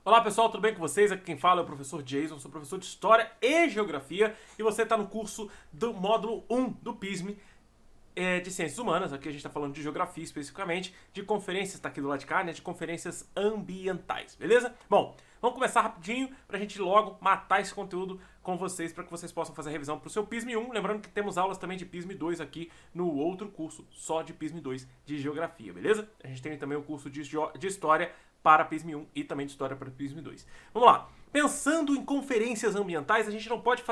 Olá pessoal, tudo bem com vocês? Aqui quem fala é o professor Jason, sou professor de História e Geografia e você está no curso do módulo 1 do PISM de Ciências Humanas. Aqui a gente está falando de Geografia especificamente, de conferências, está aqui do lado de cá, né, de conferências ambientais, beleza? Bom, vamos começar rapidinho para a gente logo matar esse conteúdo com vocês, para que vocês possam fazer a revisão para o seu PISM 1. Lembrando que temos aulas também de PISM 2 aqui no outro curso, só de PISM 2 de Geografia, beleza? A gente tem também o curso de História para PISM 1 e também de História para PISM 2. Vamos lá. Pensando em conferências ambientais, a gente não pode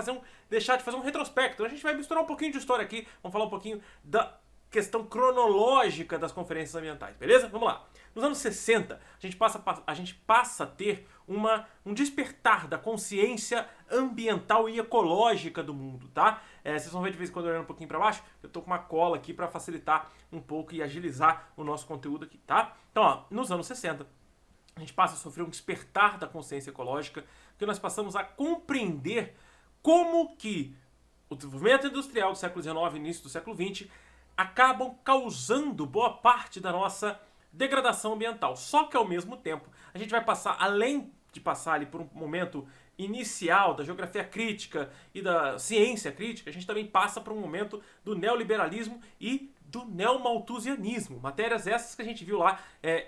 deixar de fazer um retrospecto. A gente vai misturar um pouquinho de história aqui, vamos falar um pouquinho da questão cronológica das conferências ambientais, beleza? Vamos lá. Nos anos 60, a gente passa a ter um despertar da consciência ambiental e ecológica do mundo, tá? Vocês vão ver de vez em quando olhando um pouquinho para baixo, eu tô com uma cola aqui para facilitar um pouco e agilizar o nosso conteúdo aqui, tá? Então, ó, nos anos 60, a gente passa a sofrer um despertar da consciência ecológica, porque nós passamos a compreender como que o desenvolvimento industrial do século XIX e início do século XX acabam causando boa parte da nossa degradação ambiental. Só que ao mesmo tempo, a gente vai passar, além de passar ali por um momento inicial da geografia crítica e da ciência crítica, a gente também passa por um momento do neoliberalismo e do neomalthusianismo. Matérias essas que a gente viu lá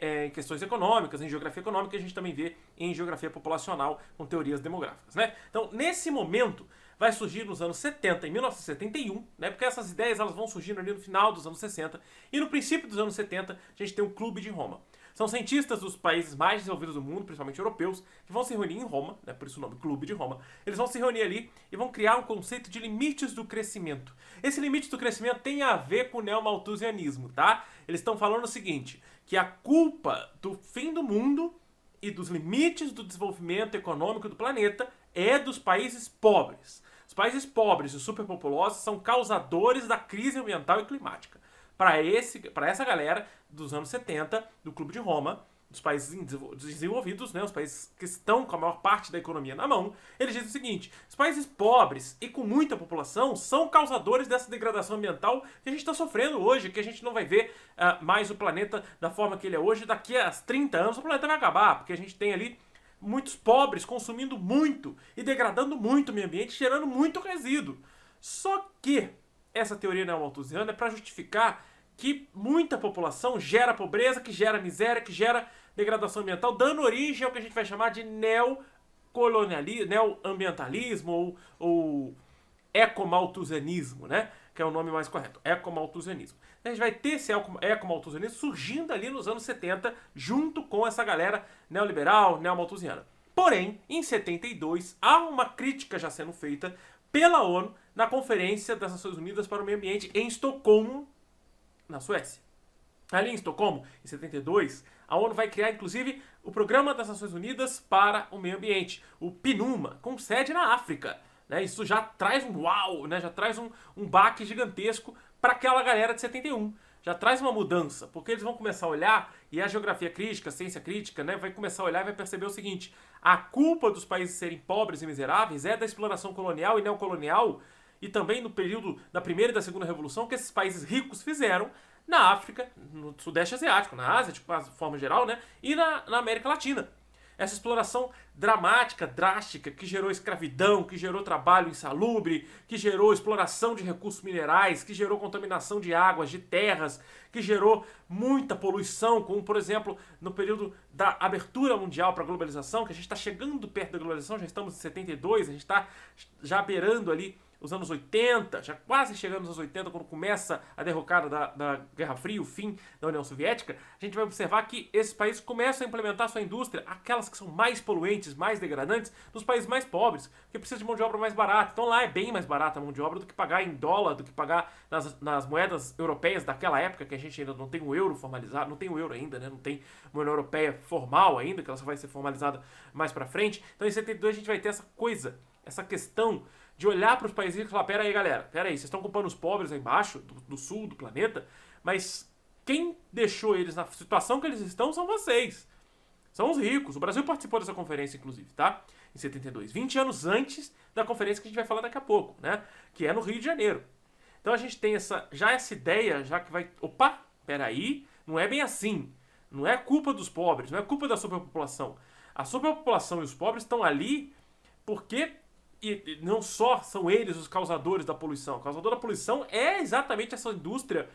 em questões econômicas, em geografia econômica, a gente também vê em geografia populacional com teorias demográficas, né? Então, nesse momento, vai surgir nos anos 70, em 1971, né? Porque essas ideias elas vão surgindo ali no final dos anos 60 e no princípio dos anos 70 a gente tem o Clube de Roma. São cientistas dos países mais desenvolvidos do mundo, principalmente europeus, que vão se reunir em Roma, né, por isso o nome Clube de Roma. Eles vão se reunir ali e vão criar um conceito de limites do crescimento. Esse limite do crescimento tem a ver com o neomalthusianismo, tá? Eles estão falando o seguinte, que a culpa do fim do mundo e dos limites do desenvolvimento econômico do planeta é dos países pobres. Os países pobres e superpopulosos são causadores da crise ambiental e climática. Para essa galera dos anos 70, do Clube de Roma, dos países desenvolvidos, né, os países que estão com a maior parte da economia na mão, eles dizem o seguinte: os países pobres e com muita população são causadores dessa degradação ambiental que a gente está sofrendo hoje, que a gente não vai ver mais o planeta da forma que ele é hoje. Daqui a 30 anos o planeta vai acabar, porque a gente tem ali muitos pobres consumindo muito e degradando muito o meio ambiente, gerando muito resíduo. Só que essa teoria neomalthusiana é para justificar que muita população gera pobreza, que gera miséria, que gera degradação ambiental, dando origem ao que a gente vai chamar de neoambientalismo ou ecomalthusianismo, né? Que é o nome mais correto, ecomalthusianismo. A gente vai ter esse ecomalthusianismo surgindo ali nos anos 70, junto com essa galera neoliberal, neomalthusiana. Porém, em 72, há uma crítica já sendo feita pela ONU na Conferência das Nações Unidas para o Meio Ambiente em Estocolmo, na Suécia. Ali em Estocolmo, em 72, a ONU vai criar, inclusive, o Programa das Nações Unidas para o Meio Ambiente, o PNUMA, com sede na África. Né? Isso já traz um uau, né? Já traz um baque gigantesco para aquela galera de 71. Já traz uma mudança, porque eles vão começar a olhar, e a geografia crítica, a ciência crítica, né, vai começar a olhar e vai perceber o seguinte: a culpa dos países serem pobres e miseráveis é da exploração colonial e neocolonial, e também no período da primeira e da segunda revolução, que esses países ricos fizeram na África, no Sudeste Asiático, na Ásia, de forma geral, né, e na América Latina. Essa exploração dramática, drástica, que gerou escravidão, que gerou trabalho insalubre, que gerou exploração de recursos minerais, que gerou contaminação de águas, de terras, que gerou muita poluição, como, por exemplo, no período da abertura mundial para a globalização, que a gente está chegando perto da globalização, já estamos em 72, a gente está já beirando ali os anos 80, já quase chegando nos anos 80, quando começa a derrocada da Guerra Fria, o fim da União Soviética, a gente vai observar que esses países começam a implementar sua indústria, aquelas que são mais poluentes, mais degradantes, nos países mais pobres, que precisam de mão de obra mais barata. Então lá é bem mais barata a mão de obra do que pagar em dólar, do que pagar nas moedas europeias daquela época, que a gente ainda não tem o euro formalizado, não tem o euro ainda, né? Não tem uma União Europeia formal ainda, que ela só vai ser formalizada mais pra frente. Então em 72 a gente vai ter essa coisa, essa questão de olhar para os países ricos e falar: pera aí galera, pera aí, vocês estão culpando os pobres aí embaixo, do sul do planeta, mas quem deixou eles na situação que eles estão são vocês. São os ricos. O Brasil participou dessa conferência, inclusive, tá? Em 72, 20 anos antes da conferência que a gente vai falar daqui a pouco, né? Que é no Rio de Janeiro. Então a gente tem essa ideia, já que vai... Opa, peraí, não é bem assim. Não é culpa dos pobres, não é culpa da superpopulação. A superpopulação e os pobres estão ali porque e não só são eles os causadores da poluição. O causador da poluição é exatamente essa indústria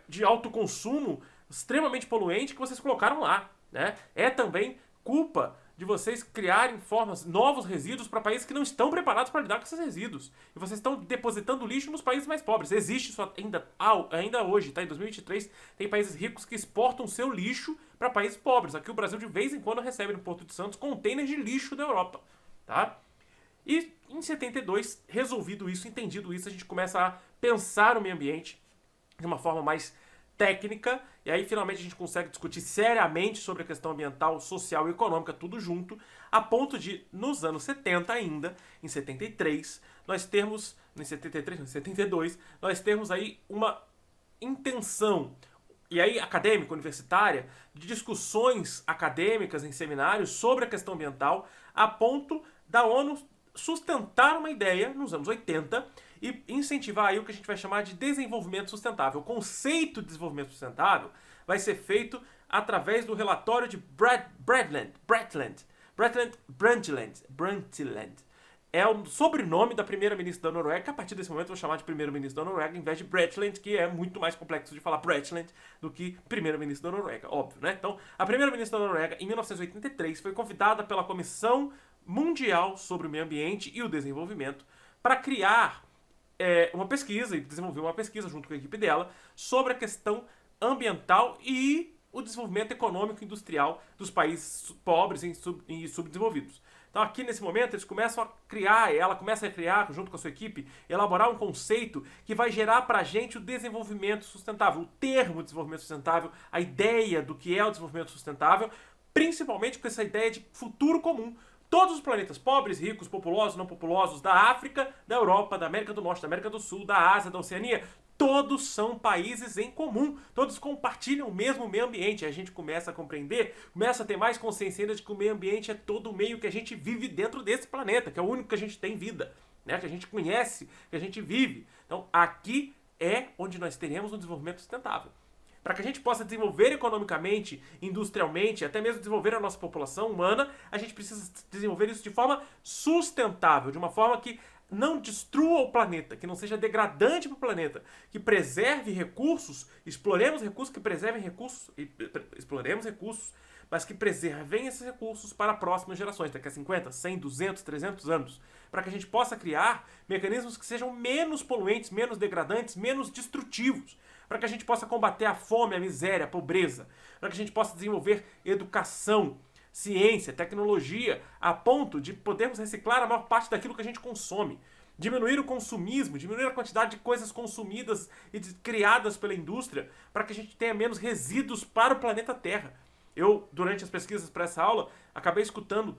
de alto consumo extremamente poluente que vocês colocaram lá, né? É também culpa de vocês criarem novos resíduos para países que não estão preparados para lidar com esses resíduos. E vocês estão depositando lixo nos países mais pobres. Existe isso ainda hoje, tá? Em 2023, tem países ricos que exportam seu lixo para países pobres. Aqui o Brasil de vez em quando recebe no Porto de Santos containers de lixo da Europa, tá? E em 72, resolvido isso, entendido isso, a gente começa a pensar o meio ambiente de uma forma mais técnica, e aí finalmente a gente consegue discutir seriamente sobre a questão ambiental, social e econômica, tudo junto, a ponto de, nos anos 70 ainda, em 73, nós temos, em 73, em 72, nós temos aí uma intenção, e aí acadêmica, universitária, de discussões acadêmicas em seminários sobre a questão ambiental, a ponto da ONU sustentar uma ideia nos anos 80 e incentivar aí o que a gente vai chamar de desenvolvimento sustentável. O conceito de desenvolvimento sustentável vai ser feito através do relatório de Brundtland. É o sobrenome da primeira-ministra da Noruega, que a partir desse momento eu vou chamar de primeiro-ministro da Noruega, em vez de Brundtland, que é muito mais complexo de falar Brundtland do que primeiro-ministro da Noruega, óbvio, né? Então, a primeira-ministra da Noruega, em 1983, foi convidada pela Comissão Mundial sobre o Meio Ambiente e o Desenvolvimento para criar uma pesquisa e desenvolver uma pesquisa junto com a equipe dela sobre a questão ambiental e o desenvolvimento econômico e industrial dos países pobres e subdesenvolvidos. Então aqui nesse momento eles começam a criar, ela começa a criar junto com a sua equipe, elaborar um conceito que vai gerar pra gente o desenvolvimento sustentável, o termo desenvolvimento sustentável, a ideia do que é o desenvolvimento sustentável, principalmente com essa ideia de futuro comum. Todos os planetas, pobres, ricos, populosos, não populosos, da África, da Europa, da América do Norte, da América do Sul, da Ásia, da Oceania, todos são países em comum, todos compartilham o mesmo meio ambiente. A gente começa a compreender, começa a ter mais consciência ainda de que o meio ambiente é todo o meio que a gente vive dentro desse planeta, que é o único que a gente tem vida, né? Que a gente conhece, que a gente vive. Então aqui é onde nós teremos um desenvolvimento sustentável. Para que a gente possa desenvolver economicamente, industrialmente, até mesmo desenvolver a nossa população humana, a gente precisa desenvolver isso de forma sustentável, de uma forma que não destrua o planeta, que não seja degradante para o planeta, que preserve recursos, exploremos recursos, que preservem recursos, exploremos recursos, mas que preservem esses recursos para próximas gerações, daqui a 50, 100, 200, 300 anos, para que a gente possa criar mecanismos que sejam menos poluentes, menos degradantes, menos destrutivos, para que a gente possa combater a fome, a miséria, a pobreza, para que a gente possa desenvolver educação, ciência, tecnologia, a ponto de podermos reciclar a maior parte daquilo que a gente consome. Diminuir o consumismo, diminuir a quantidade de coisas consumidas e criadas pela indústria, para que a gente tenha menos resíduos para o planeta Terra. Eu, durante as pesquisas para essa aula, acabei escutando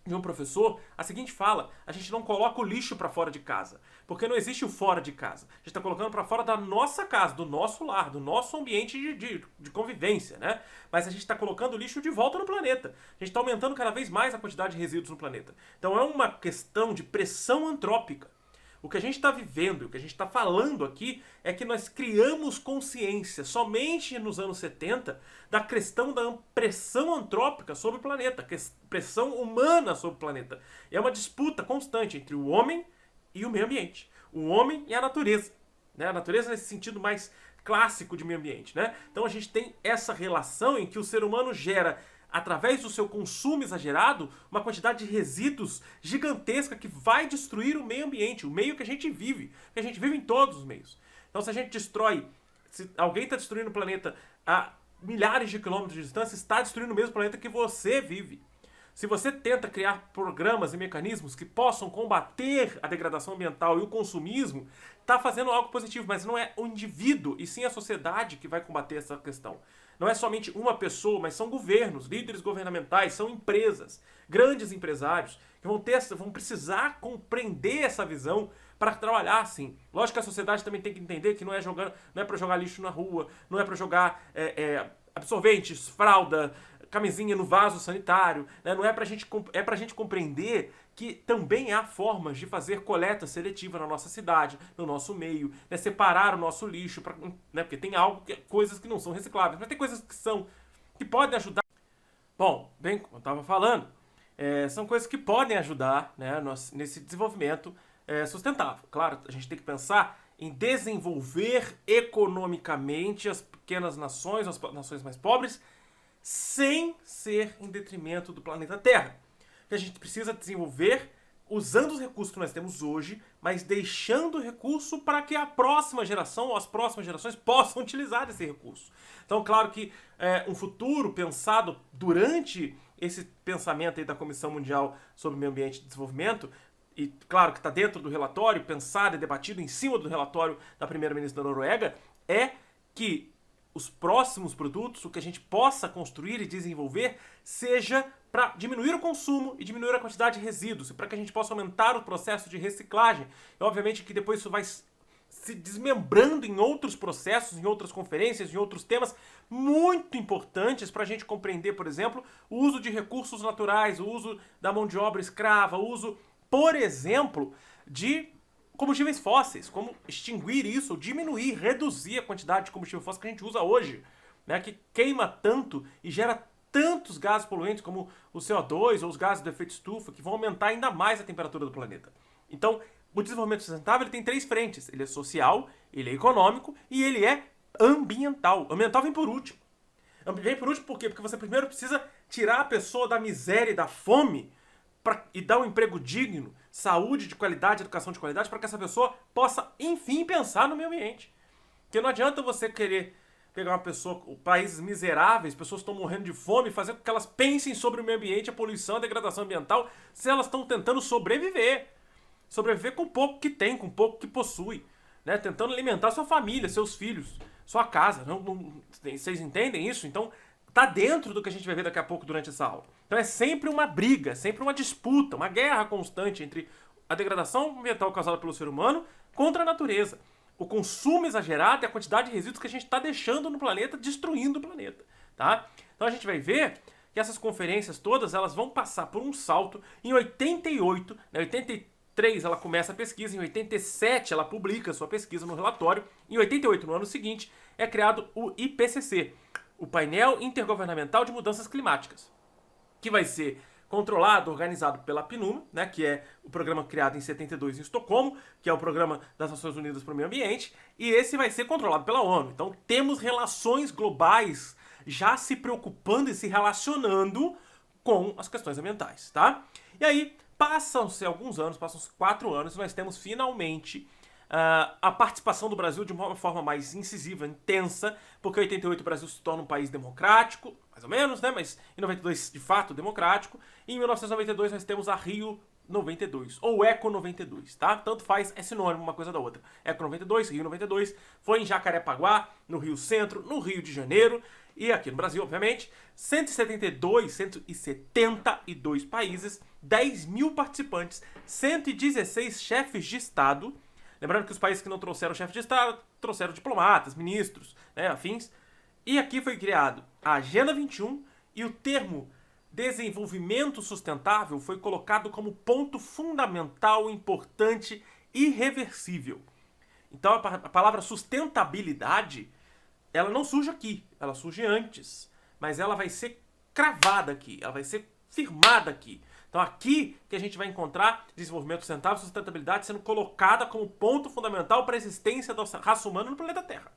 de um professor a seguinte fala: a gente não coloca o lixo para fora de casa, porque não existe o fora de casa. A gente está colocando para fora da nossa casa, do nosso lar, do nosso ambiente de convivência, né? Mas a gente está colocando o lixo de volta no planeta. A gente está aumentando cada vez mais a quantidade de resíduos no planeta. Então é uma questão de pressão antrópica. O que a gente está vivendo, o que a gente está falando aqui é que nós criamos consciência somente nos anos 70 da questão da pressão antrópica sobre o planeta, pressão humana sobre o planeta. E é uma disputa constante entre o homem e o meio ambiente, o homem e a natureza, né? A natureza nesse sentido mais clássico de meio ambiente, né? Então a gente tem essa relação em que o ser humano gera, através do seu consumo exagerado, uma quantidade de resíduos gigantesca que vai destruir o meio ambiente, o meio que a gente vive, que a gente vive em todos os meios. Então se a gente destrói, se alguém está destruindo o planeta a milhares de quilômetros de distância, está destruindo o mesmo planeta que você vive. Se você tenta criar programas e mecanismos que possam combater a degradação ambiental e o consumismo, está fazendo algo positivo, mas não é o indivíduo, e sim a sociedade que vai combater essa questão. Não é somente uma pessoa, mas são governos, líderes governamentais, são empresas, grandes empresários, que vão precisar compreender essa visão para trabalhar assim. Lógico que a sociedade também tem que entender que não é para jogar lixo na rua, não é para jogar absorventes, fralda, camisinha no vaso sanitário, né? Não é pra gente compreender que também há formas de fazer coleta seletiva na nossa cidade, no nosso meio, né? Separar o nosso lixo, né? Porque tem coisas que não são recicláveis, mas tem coisas que podem ajudar. Bom, bem, como eu estava falando, são coisas que podem ajudar, né, nesse desenvolvimento sustentável. Claro, a gente tem que pensar em desenvolver economicamente as pequenas nações, as nações mais pobres, sem ser em detrimento do planeta Terra. Que a gente precisa desenvolver usando os recursos que nós temos hoje, mas deixando o recurso para que a próxima geração ou as próximas gerações possam utilizar esse recurso. Então, claro que um futuro pensado durante esse pensamento aí da Comissão Mundial sobre Meio Ambiente e Desenvolvimento, e claro que está dentro do relatório, pensado e debatido em cima do relatório da primeira-ministra da Noruega, é que os próximos produtos, o que a gente possa construir e desenvolver, seja para diminuir o consumo e diminuir a quantidade de resíduos, para que a gente possa aumentar o processo de reciclagem. E obviamente que depois isso vai se desmembrando em outros processos, em outras conferências, em outros temas muito importantes para a gente compreender, por exemplo, o uso de recursos naturais, o uso da mão de obra escrava, o uso, por exemplo, de combustíveis fósseis, como extinguir isso, diminuir, reduzir a quantidade de combustível fóssil que a gente usa hoje, né, que queima tanto e gera tantos gases poluentes como o CO2 ou os gases do efeito estufa, que vão aumentar ainda mais a temperatura do planeta. Então, o desenvolvimento sustentável ele tem três frentes. Ele é social, ele é econômico e ele é ambiental. O ambiental vem por último. Vem por último por quê? Porque você primeiro precisa tirar a pessoa da miséria e da fome e dar um emprego digno, saúde de qualidade, educação de qualidade, para que essa pessoa possa, enfim, pensar no meio ambiente. Porque não adianta você querer pegar uma pessoa, países miseráveis, pessoas que estão morrendo de fome, fazer com que elas pensem sobre o meio ambiente, a poluição, a degradação ambiental, se elas estão tentando sobreviver. Sobreviver com o pouco que tem, com o pouco que possui, né? Tentando alimentar sua família, seus filhos, sua casa. Vocês entendem isso? Então, tá dentro do que a gente vai ver daqui a pouco durante essa aula. Então é sempre uma briga, sempre uma disputa, uma guerra constante entre a degradação ambiental causada pelo ser humano contra a natureza. O consumo exagerado e a quantidade de resíduos que a gente está deixando no planeta, destruindo o planeta, tá? Então a gente vai ver que essas conferências todas, elas vão passar por um salto em 88, né, 83 ela começa a pesquisa, em 87 ela publica sua pesquisa no relatório, em 88, no ano seguinte, é criado o IPCC, o Painel Intergovernamental de Mudanças Climáticas, que vai ser controlado, organizado pela PNUMA, né, que é o programa criado em 72 em Estocolmo, que é o programa das Nações Unidas para o Meio Ambiente, e esse vai ser controlado pela ONU. Então temos relações globais já se preocupando e se relacionando com as questões ambientais, tá? E aí, passam-se alguns anos, passam-se 4 anos, e nós temos finalmente a participação do Brasil de uma forma mais incisiva, intensa, porque em 88 o Brasil se torna um país democrático, mais ou menos, né? Mas em 92, de fato, democrático. E em 1992 nós temos a Rio 92, ou Eco 92, tá? Tanto faz, é sinônimo uma coisa da outra. Eco 92, Rio 92, foi em Jacarepaguá, no Rio Centro, no Rio de Janeiro, e aqui no Brasil, obviamente, 172 países, 10 mil participantes, 116 chefes de Estado. Lembrando que os países que não trouxeram chefe de Estado trouxeram diplomatas, ministros, né, afins. E aqui foi criado a Agenda 21 e o termo desenvolvimento sustentável foi colocado como ponto fundamental, importante e irreversível. Então a palavra sustentabilidade, ela não surge aqui, ela surge antes, mas ela vai ser cravada aqui, ela vai ser firmada aqui. Então aqui que a gente vai encontrar desenvolvimento sustentável e sustentabilidade sendo colocada como ponto fundamental para a existência da raça humana no planeta Terra.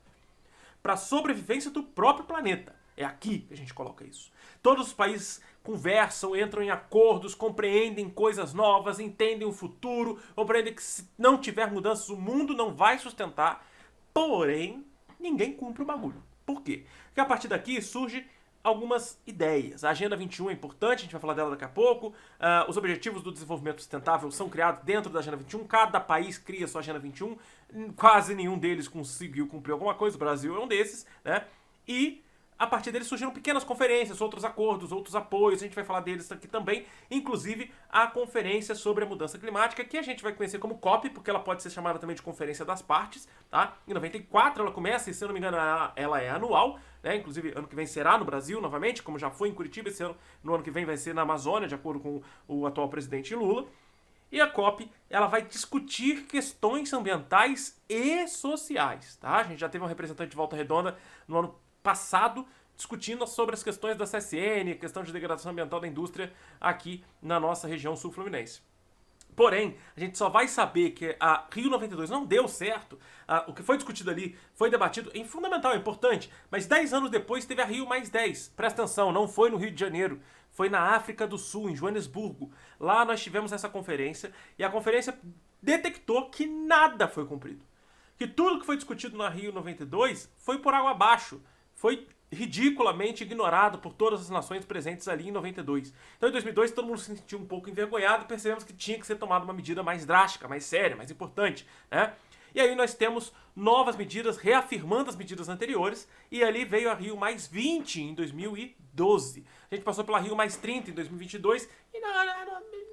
Para a sobrevivência do próprio planeta. É aqui que a gente coloca isso. Todos os países conversam, entram em acordos, compreendem coisas novas, entendem o futuro, compreendem que se não tiver mudanças o mundo não vai sustentar. Porém, ninguém cumpre o bagulho. Por quê? Porque a partir daqui surge algumas ideias. A Agenda 21 é importante, a gente vai falar dela daqui a pouco. Os Objetivos do Desenvolvimento Sustentável são criados dentro da Agenda 21. Cada país cria sua Agenda 21. Quase nenhum deles conseguiu cumprir alguma coisa. O Brasil é um desses, né? E a partir deles surgiram pequenas conferências, outros acordos, outros apoios. A gente vai falar deles aqui também. Inclusive a Conferência sobre a Mudança Climática, que a gente vai conhecer como COP, porque ela pode ser chamada também de Conferência das Partes, tá? Em 94 ela começa, e se eu não me engano ela é anual, né? Inclusive ano que vem será no Brasil novamente, como já foi em Curitiba, esse ano, no ano que vem vai ser na Amazônia, de acordo com o atual presidente Lula. E a COP, ela vai discutir questões ambientais e sociais, tá? A gente já teve um representante de Volta Redonda no ano passado discutindo sobre as questões da CSN, questão de degradação ambiental da indústria aqui na nossa região sul-fluminense. Porém, a gente só vai saber que a Rio 92 não deu certo, o que foi discutido ali foi debatido, é fundamental, é importante, mas 10 anos depois teve a Rio mais 10. Presta atenção, não foi no Rio de Janeiro, foi na África do Sul, em Joanesburgo. Lá nós tivemos essa conferência e a conferência detectou que nada foi cumprido. Que tudo que foi discutido na Rio 92 foi por água abaixo, foi ridiculamente ignorado por todas as nações presentes ali em 92. Então em 2002 todo mundo se sentiu um pouco envergonhado e percebemos que tinha que ser tomada uma medida mais drástica, mais séria, mais importante, né? E aí nós temos novas medidas reafirmando as medidas anteriores e ali veio a Rio mais 20 em 2012. A gente passou pela Rio mais 30 em 2022 e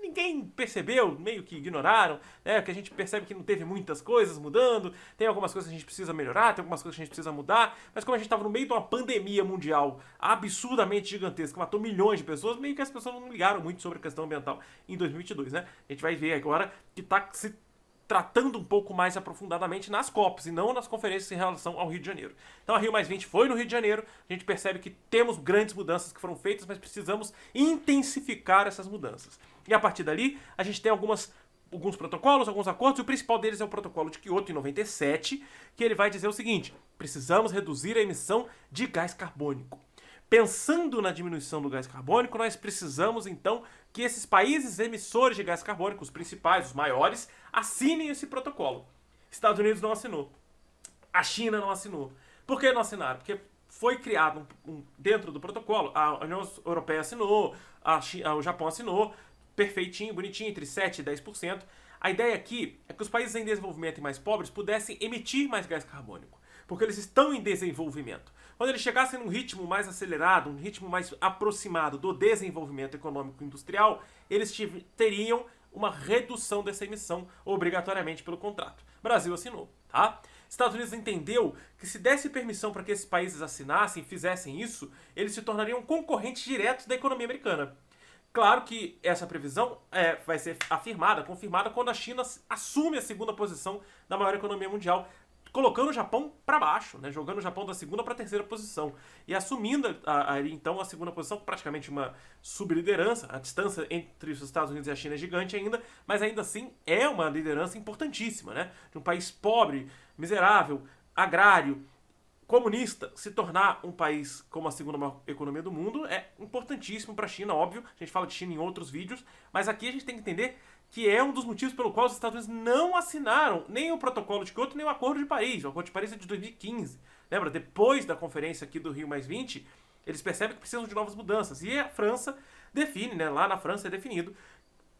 ninguém percebeu, meio que ignoraram, né? Porque a gente percebe que não teve muitas coisas mudando, tem algumas coisas que a gente precisa melhorar, tem algumas coisas que a gente precisa mudar, mas como a gente estava no meio de uma pandemia mundial absurdamente gigantesca, que matou milhões de pessoas, meio que as pessoas não ligaram muito sobre a questão ambiental em 2022, né? A gente vai ver agora que está se tratando um pouco mais aprofundadamente nas COPs e não nas conferências em relação ao Rio de Janeiro. Então a Rio mais 20 foi no Rio de Janeiro, a gente percebe que temos grandes mudanças que foram feitas, mas precisamos intensificar essas mudanças. E a partir dali, a gente tem alguns protocolos, alguns acordos, e o principal deles é o protocolo de Kyoto em 97, que ele vai dizer o seguinte: precisamos reduzir a emissão de gás carbônico. Pensando na diminuição do gás carbônico, nós precisamos então que esses países emissores de gás carbônico, os principais, os maiores, assinem esse protocolo. Estados Unidos não assinou. A China não assinou. Por que não assinaram? Porque foi criado dentro do protocolo, a União Europeia assinou, o Japão assinou, perfeitinho, bonitinho, entre 7% e 10%. A ideia aqui é que os países em desenvolvimento e mais pobres pudessem emitir mais gás carbônico, porque eles estão em desenvolvimento. Quando eles chegassem num ritmo mais acelerado, um ritmo mais aproximado do desenvolvimento econômico e industrial, eles teriam uma redução dessa emissão obrigatoriamente pelo contrato. O Brasil assinou, tá? Estados Unidos entendeu que se desse permissão para que esses países assinassem, fizessem isso, eles se tornariam concorrentes diretos da economia americana. Claro que essa previsão vai ser confirmada quando a China assume a segunda posição da maior economia mundial, colocando o Japão para baixo, né? Jogando o Japão da segunda para a terceira posição e assumindo então a segunda posição, praticamente uma subliderança. A distância entre os Estados Unidos e a China é gigante ainda, mas ainda assim é uma liderança importantíssima, né? De um país pobre, miserável, agrário, comunista, se tornar um país como a segunda maior economia do mundo é importantíssimo para a China, óbvio. A gente fala de China em outros vídeos, mas aqui a gente tem que entender que é um dos motivos pelo qual os Estados Unidos não assinaram nem o protocolo de Kyoto, nem o Acordo de Paris. O Acordo de Paris é de 2015. Lembra? Depois da conferência aqui do Rio mais 20, eles percebem que precisam de novas mudanças. E a França define, né? Lá na França é definido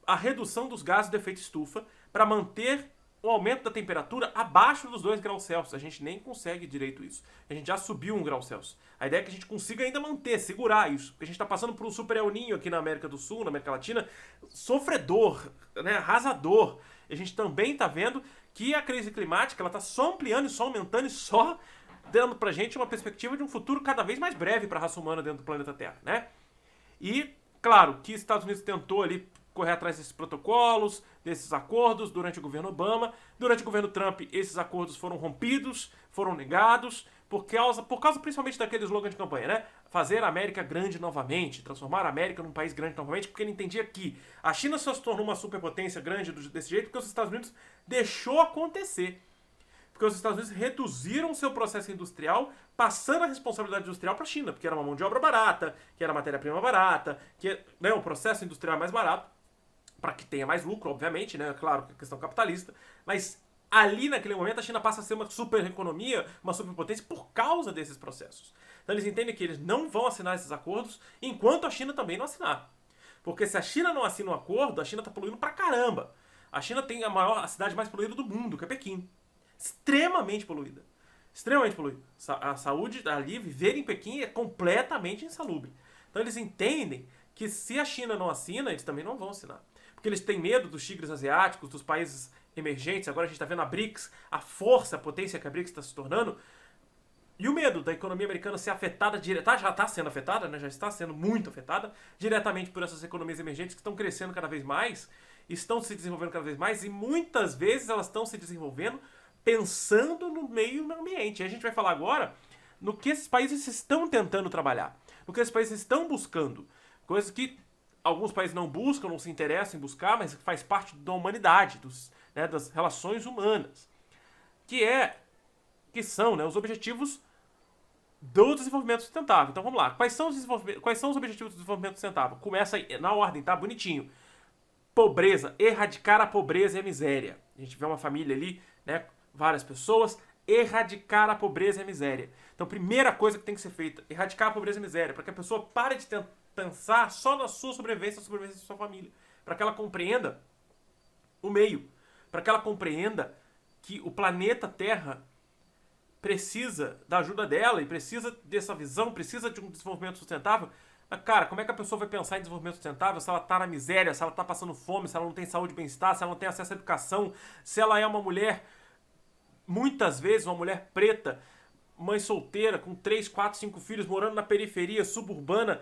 a redução dos gases de efeito estufa para manter o aumento da temperatura abaixo dos 2 graus Celsius. A gente nem consegue direito isso. A gente já subiu 1 grau Celsius. A ideia é que a gente consiga ainda manter, segurar isso. Porque a gente está passando por um super El Niño aqui na América do Sul, na América Latina, sofredor, né, arrasador. E a gente também está vendo que a crise climática ela está só ampliando e só aumentando e só dando pra gente uma perspectiva de um futuro cada vez mais breve para a raça humana dentro do planeta Terra, né? E, claro, que os Estados Unidos tentou ali correr atrás desses protocolos, desses acordos durante o governo Obama. Durante o governo Trump, esses acordos foram rompidos, foram negados, por causa principalmente daquele slogan de campanha, né? Fazer a América grande novamente, transformar a América num país grande novamente, porque ele entendia que a China só se tornou uma superpotência grande desse jeito porque os Estados Unidos deixou acontecer. Porque os Estados Unidos reduziram o seu processo industrial, passando a responsabilidade industrial para a China, porque era uma mão de obra barata, que era matéria-prima barata, que né, o processo industrial é mais barato, para que tenha mais lucro, obviamente, né? Claro, que é questão capitalista, mas ali naquele momento a China passa a ser uma super economia, uma superpotência por causa desses processos. Então eles entendem que eles não vão assinar esses acordos enquanto a China também não assinar. Porque se a China não assina um acordo, a China está poluindo pra caramba. A China tem a cidade mais poluída do mundo, que é Pequim. Extremamente poluída. Extremamente poluída. A saúde ali, viver em Pequim é completamente insalubre. Então eles entendem que se a China não assina, eles também não vão assinar. Porque eles têm medo dos tigres asiáticos, dos países emergentes. Agora a gente está vendo a BRICS, a força, a potência que a BRICS está se tornando. E o medo da economia americana ser afetada, já está sendo afetada, né? Já está sendo muito afetada, diretamente por essas economias emergentes que estão crescendo cada vez mais, estão se desenvolvendo cada vez mais, e muitas vezes elas estão se desenvolvendo pensando no meio ambiente. E a gente vai falar agora no que esses países estão tentando trabalhar, no que esses países estão buscando. Coisas que alguns países não buscam, não se interessam em buscar, mas que faz parte da humanidade, das relações humanas. Que são, né, os objetivos do desenvolvimento sustentável. Então vamos lá. Quais são os objetivos do desenvolvimento sustentável? Começa aí, na ordem, tá? Bonitinho. Pobreza. Erradicar a pobreza e a miséria. A gente vê uma família ali, né? Várias pessoas. Erradicar a pobreza e a miséria. Então, primeira coisa que tem que ser feita: erradicar a pobreza e a miséria. Para que a pessoa pare de pensar só na sua sobrevivência, na sobrevivência da sua família. Para que ela compreenda o meio. Para que ela compreenda que o planeta Terra precisa da ajuda dela e precisa dessa visão, precisa de um desenvolvimento sustentável. Mas, cara, como é que a pessoa vai pensar em desenvolvimento sustentável se ela tá na miséria, se ela tá passando fome, se ela não tem saúde e bem-estar, se ela não tem acesso à educação, se ela é uma mulher, muitas vezes, uma mulher preta, mãe solteira, com 3, 4, 5 filhos, morando na periferia suburbana,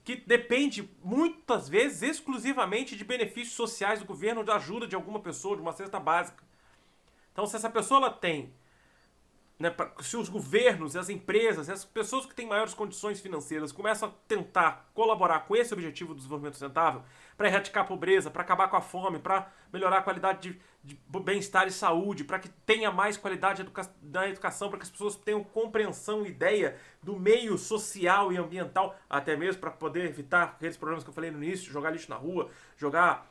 que depende, muitas vezes, exclusivamente de benefícios sociais do governo, de ajuda de alguma pessoa, de uma cesta básica. Então, se essa pessoa ela tem, né, se os governos, as empresas, as pessoas que têm maiores condições financeiras começam a tentar colaborar com esse objetivo do desenvolvimento sustentável, para erradicar a pobreza, para acabar com a fome, para melhorar a qualidade de bem-estar e saúde, para que tenha mais qualidade da educação, para que as pessoas tenham compreensão e ideia do meio social e ambiental, até mesmo para poder evitar aqueles problemas que eu falei no início, jogar lixo na rua, jogar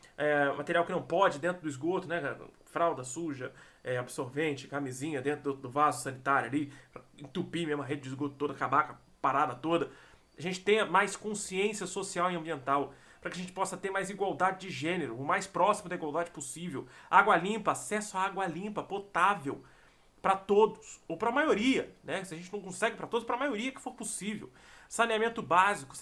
material que não pode dentro do esgoto, né, fralda suja, absorvente, camisinha dentro do vaso sanitário ali, entupir mesmo a rede de esgoto toda, acabar com a parada toda. A gente tenha mais consciência social e ambiental, para que a gente possa ter mais igualdade de gênero, o mais próximo da igualdade possível. Água limpa, acesso à água limpa, potável, para todos, ou para a maioria, né? Se a gente não consegue para todos, para a maioria que for possível. Saneamento básico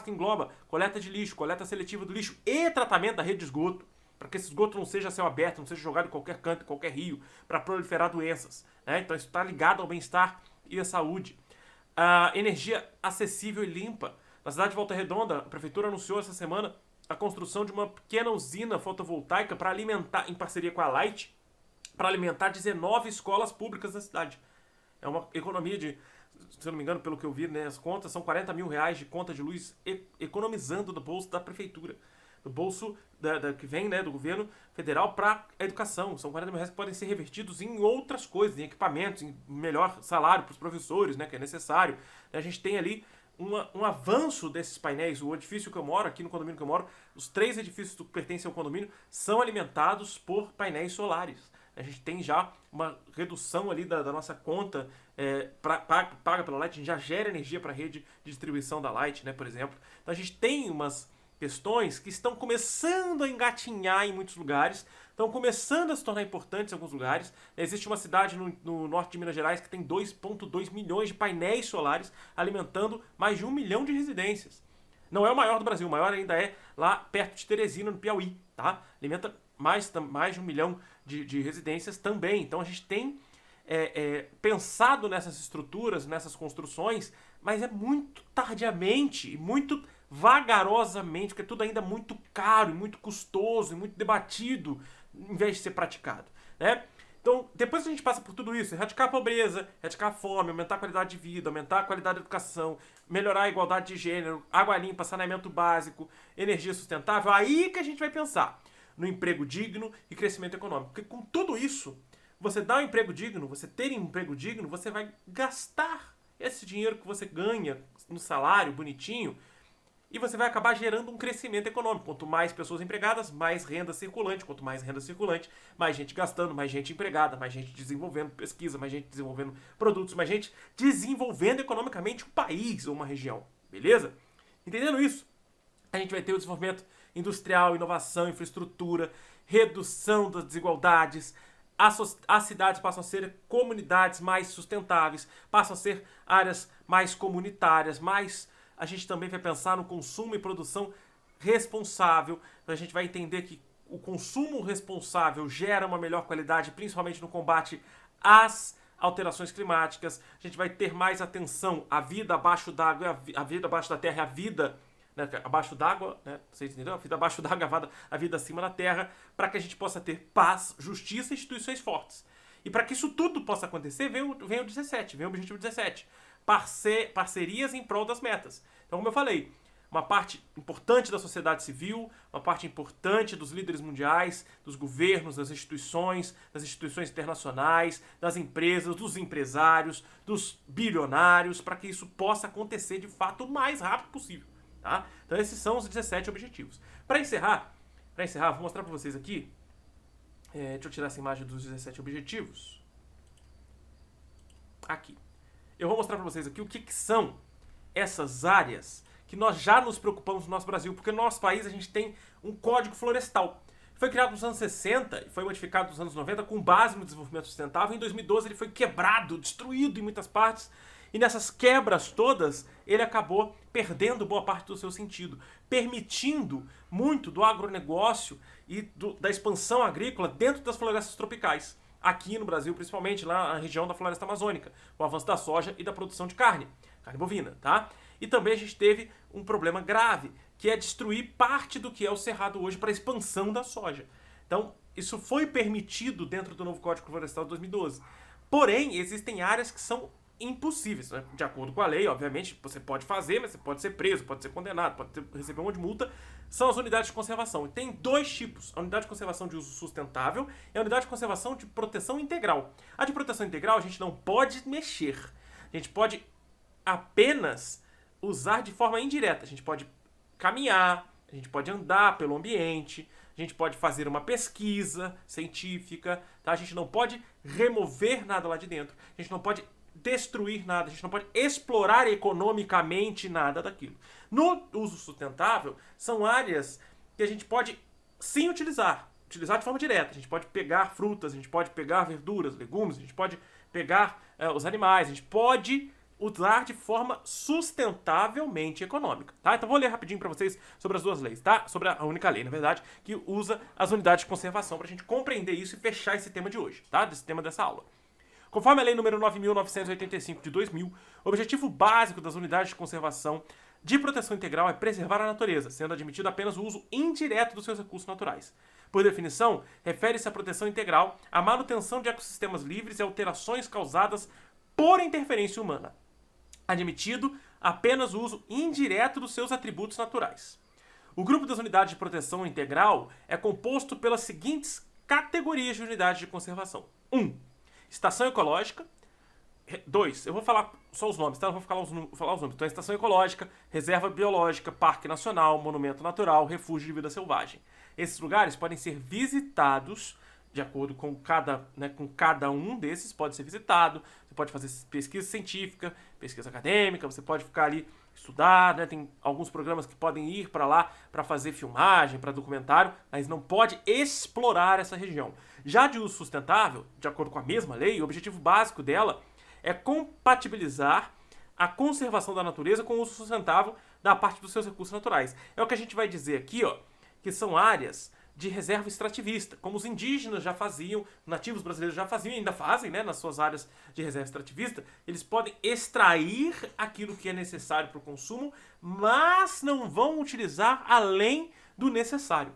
engloba coleta de lixo, coleta seletiva do lixo e tratamento da rede de esgoto, para que esse esgoto não seja a céu aberto, não seja jogado em qualquer canto, em qualquer rio, para proliferar doenças, né? Então isso está ligado ao bem-estar e à saúde. Energia acessível e limpa. Na cidade de Volta Redonda, a prefeitura anunciou essa semana a construção de uma pequena usina fotovoltaica para alimentar, em parceria com a Light, para alimentar 19 escolas públicas da cidade. É uma economia de, se eu não me engano, pelo que eu vi, né, as contas, são 40 mil reais de conta de luz economizando do bolso da prefeitura. Do bolso que vem, né, do governo federal para a educação. São 40 mil reais que podem ser revertidos em outras coisas, em equipamentos, em melhor salário para os professores, né, que é necessário. A gente tem ali um avanço desses painéis. O edifício que eu moro, aqui no condomínio que eu moro, os 3 edifícios que pertencem ao condomínio são alimentados por painéis solares. A gente tem já uma redução ali da nossa conta paga pela Light. A gente já gera energia para a rede de distribuição da Light, né, por exemplo. Então a gente tem umas questões que estão começando a engatinhar em muitos lugares, estão começando a se tornar importantes em alguns lugares. Existe uma cidade no norte de Minas Gerais que tem 2,2 milhões de painéis solares alimentando mais de 1 milhão de residências. Não é o maior do Brasil, o maior ainda é lá perto de Teresina, no Piauí, tá? Alimenta mais de 1 milhão de residências também. Então a gente tem pensado nessas estruturas, nessas construções, mas é muito tardiamente e muito vagarosamente, porque é tudo ainda muito caro e muito custoso e muito debatido, em vez de ser praticado, né? Então, depois que a gente passa por tudo isso, erradicar a pobreza, erradicar a fome, aumentar a qualidade de vida, aumentar a qualidade da educação, melhorar a igualdade de gênero, água limpa, saneamento básico, energia sustentável, aí que a gente vai pensar no emprego digno e crescimento econômico. Porque com tudo isso, você dá um emprego digno, você ter um emprego digno, você vai gastar esse dinheiro que você ganha no salário bonitinho, e você vai acabar gerando um crescimento econômico. Quanto mais pessoas empregadas, mais renda circulante. Quanto mais renda circulante, mais gente gastando, mais gente empregada, mais gente desenvolvendo pesquisa, mais gente desenvolvendo produtos, mais gente desenvolvendo economicamente um país ou uma região. Beleza? Entendendo isso, a gente vai ter o desenvolvimento industrial, inovação, infraestrutura, redução das desigualdades. As cidades passam a ser comunidades mais sustentáveis, passam a ser áreas mais comunitárias, a gente também vai pensar no consumo e produção responsável. A gente vai entender que o consumo responsável gera uma melhor qualidade, principalmente no combate às alterações climáticas. A gente vai ter mais atenção à vida abaixo d'água, a vida abaixo da terra, a vida, né, abaixo d'água, né, vocês entenderam? A vida abaixo d'água, a vida acima da terra, para que a gente possa ter paz, justiça e instituições fortes. E para que isso tudo possa acontecer, vem o 17, vem o objetivo 17. Parcerias em prol das metas. Então, como eu falei, uma parte importante da sociedade civil, uma parte importante dos líderes mundiais, dos governos, das instituições internacionais, das empresas, dos empresários, dos bilionários, para que isso possa acontecer de fato o mais rápido possível. Tá? Então esses são os 17 objetivos. Para encerrar, vou mostrar para vocês aqui. Deixa eu tirar essa imagem dos 17 objetivos. Aqui. Eu vou mostrar para vocês aqui o que são essas áreas que nós já nos preocupamos no nosso Brasil, porque no nosso país a gente tem um código florestal. Foi criado nos anos 60 e foi modificado nos anos 90 com base no desenvolvimento sustentável. Em 2012 ele foi quebrado, destruído em muitas partes. E nessas quebras todas, ele acabou perdendo boa parte do seu sentido, permitindo muito do agronegócio e da expansão agrícola dentro das florestas tropicais. Aqui no Brasil, principalmente lá na região da floresta amazônica, com o avanço da soja e da produção de carne bovina, tá? E também a gente teve um problema grave, que é destruir parte do que é o cerrado hoje para a expansão da soja. Então, isso foi permitido dentro do novo Código Florestal de 2012. Porém, existem áreas que são impossíveis, né? De acordo com a lei, obviamente, você pode fazer, mas você pode ser preso, pode ser condenado, receber um monte de multa. São as unidades de conservação. E tem dois tipos: a unidade de conservação de uso sustentável e a unidade de conservação de proteção integral. A de proteção integral a gente não pode mexer. A gente pode apenas usar de forma indireta. A gente pode caminhar, a gente pode andar pelo ambiente, a gente pode fazer uma pesquisa científica, tá? A gente não pode remover nada lá de dentro, a gente não pode destruir nada, a gente não pode explorar economicamente nada daquilo. No uso sustentável, são áreas que a gente pode sim utilizar de forma direta. A gente pode pegar frutas, a gente pode pegar verduras, legumes, a gente pode pegar os animais, a gente pode usar de forma sustentavelmente econômica, tá? Então vou ler rapidinho para vocês sobre as duas leis, tá? Sobre a única lei, na verdade, que usa as unidades de conservação para a gente compreender isso e fechar esse tema de hoje, tá? Desse tema dessa aula. Conforme a lei número 9.985 de 2000, o objetivo básico das unidades de conservação de proteção integral é preservar a natureza, sendo admitido apenas o uso indireto dos seus recursos naturais. Por definição, refere-se à proteção integral à manutenção de ecossistemas livres e alterações causadas por interferência humana, admitido apenas o uso indireto dos seus atributos naturais. O grupo das unidades de proteção integral é composto pelas seguintes categorias de unidades de conservação. 1. Estação ecológica. 2. Eu vou falar só os nomes, tá? Não vou falar os nomes. Então, estação ecológica, reserva biológica, parque nacional, monumento natural, refúgio de vida selvagem. Esses lugares podem ser visitados de acordo com cada um desses pode ser visitado. Você pode fazer pesquisa científica, pesquisa acadêmica, você pode ficar ali estudar, né? Tem alguns programas que podem ir para lá para fazer filmagem, para documentário, mas não pode explorar essa região. Já de uso sustentável, de acordo com a mesma lei, o objetivo básico dela é compatibilizar a conservação da natureza com o uso sustentável da parte dos seus recursos naturais. É o que a gente vai dizer aqui, ó, que são áreas de reserva extrativista, como os indígenas já faziam, nativos brasileiros já faziam e ainda fazem, né, nas suas áreas de reserva extrativista. Eles podem extrair aquilo que é necessário para o consumo, mas não vão utilizar além do necessário.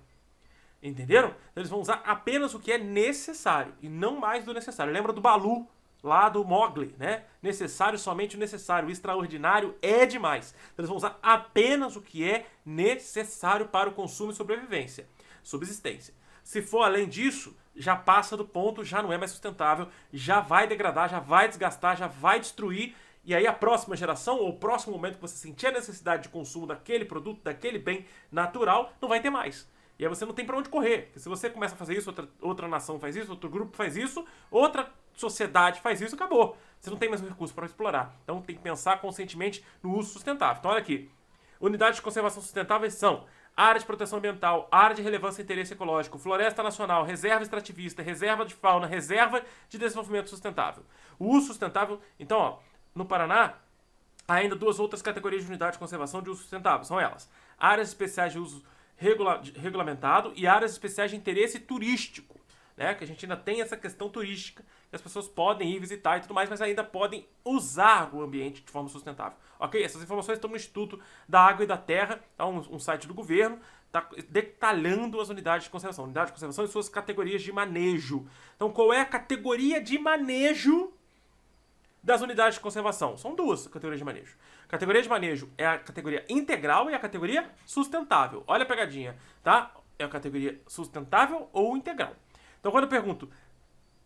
Entenderam? Então, eles vão usar apenas o que é necessário e não mais do necessário. Lembra do Balu, lá do Mowgli, né? Necessário, somente o necessário. O extraordinário é demais. Então, eles vão usar apenas o que é necessário para o consumo e sobrevivência. Subsistência. Se for além disso, já passa do ponto, já não é mais sustentável, já vai degradar, já vai desgastar, já vai destruir, e aí a próxima geração, ou o próximo momento que você sentir a necessidade de consumo daquele produto, daquele bem natural, não vai ter mais. E aí você não tem para onde correr. Porque se você começa a fazer isso, outra nação faz isso, outro grupo faz isso, outra sociedade faz isso, acabou. Você não tem mais recurso para explorar. Então tem que pensar conscientemente no uso sustentável. Então olha aqui. Unidades de conservação sustentáveis são área de proteção ambiental, área de relevância e interesse ecológico, floresta nacional, reserva extrativista, reserva de fauna, reserva de desenvolvimento sustentável. O uso sustentável, então, ó, no Paraná, há ainda duas outras categorias de unidade de conservação de uso sustentável. São elas: áreas especiais de uso regulamentado e áreas especiais de interesse turístico, né? Que a gente ainda tem essa questão turística, que as pessoas podem ir visitar e tudo mais, mas ainda podem usar o ambiente de forma sustentável. Ok? Essas informações estão no Instituto da Água e da Terra, tá? Um site do governo, está detalhando as unidades de conservação. Unidade de conservação e suas categorias de manejo. Então, qual é a categoria de manejo das unidades de conservação? São duas categorias de manejo. A categoria de manejo é a categoria integral e a categoria sustentável. Olha a pegadinha, tá? É a categoria sustentável ou integral. Então, quando eu pergunto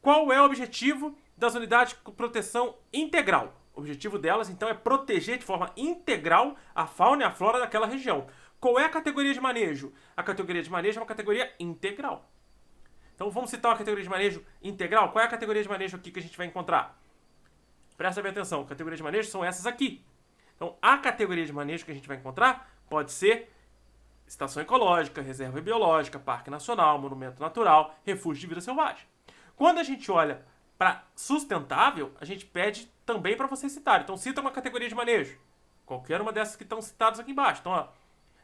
qual é o objetivo das unidades de proteção integral? O objetivo delas, então, é proteger de forma integral a fauna e a flora daquela região. Qual é a categoria de manejo? A categoria de manejo é uma categoria integral. Então, vamos citar uma categoria de manejo integral? Qual é a categoria de manejo aqui que a gente vai encontrar? Presta bem atenção, categorias de manejo são essas aqui. Então, a categoria de manejo que a gente vai encontrar pode ser estação ecológica, reserva biológica, parque nacional, monumento natural, refúgio de vida selvagem. Quando a gente olha para sustentável, a gente pede também para você citar. Então, cita uma categoria de manejo. Qualquer uma dessas que estão citadas aqui embaixo. Então, ó,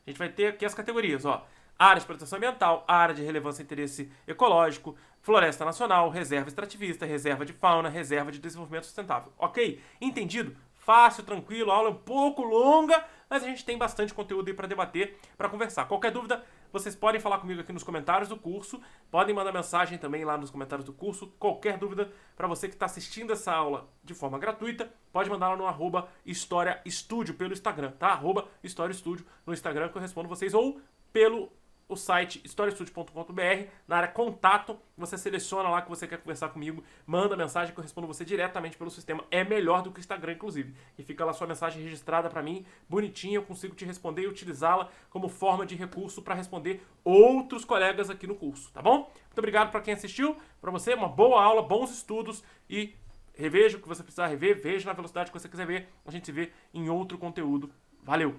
a gente vai ter aqui as categorias, ó. Área de proteção ambiental, área de relevância e interesse ecológico, floresta nacional, reserva extrativista, reserva de fauna, reserva de desenvolvimento sustentável. Ok? Entendido? Fácil, tranquilo, a aula é um pouco longa, mas a gente tem bastante conteúdo aí para debater, para conversar. Qualquer dúvida, vocês podem falar comigo aqui nos comentários do curso, podem mandar mensagem também lá nos comentários do curso. Qualquer dúvida, para você que está assistindo essa aula de forma gratuita, pode mandar lá no @HistóriaStudio pelo Instagram, tá? @HistóriaStudio no Instagram que eu respondo vocês, ou pelo o site historiastudio.com.br, na área contato, você seleciona lá que você quer conversar comigo, manda mensagem que eu respondo você diretamente pelo sistema. É melhor do que o Instagram, inclusive. E fica lá sua mensagem registrada para mim, bonitinha, eu consigo te responder e utilizá-la como forma de recurso para responder outros colegas aqui no curso, tá bom? Muito obrigado para quem assistiu, para você, uma boa aula, bons estudos e reveja o que você precisar rever, veja na velocidade que você quiser ver. A gente se vê em outro conteúdo. Valeu!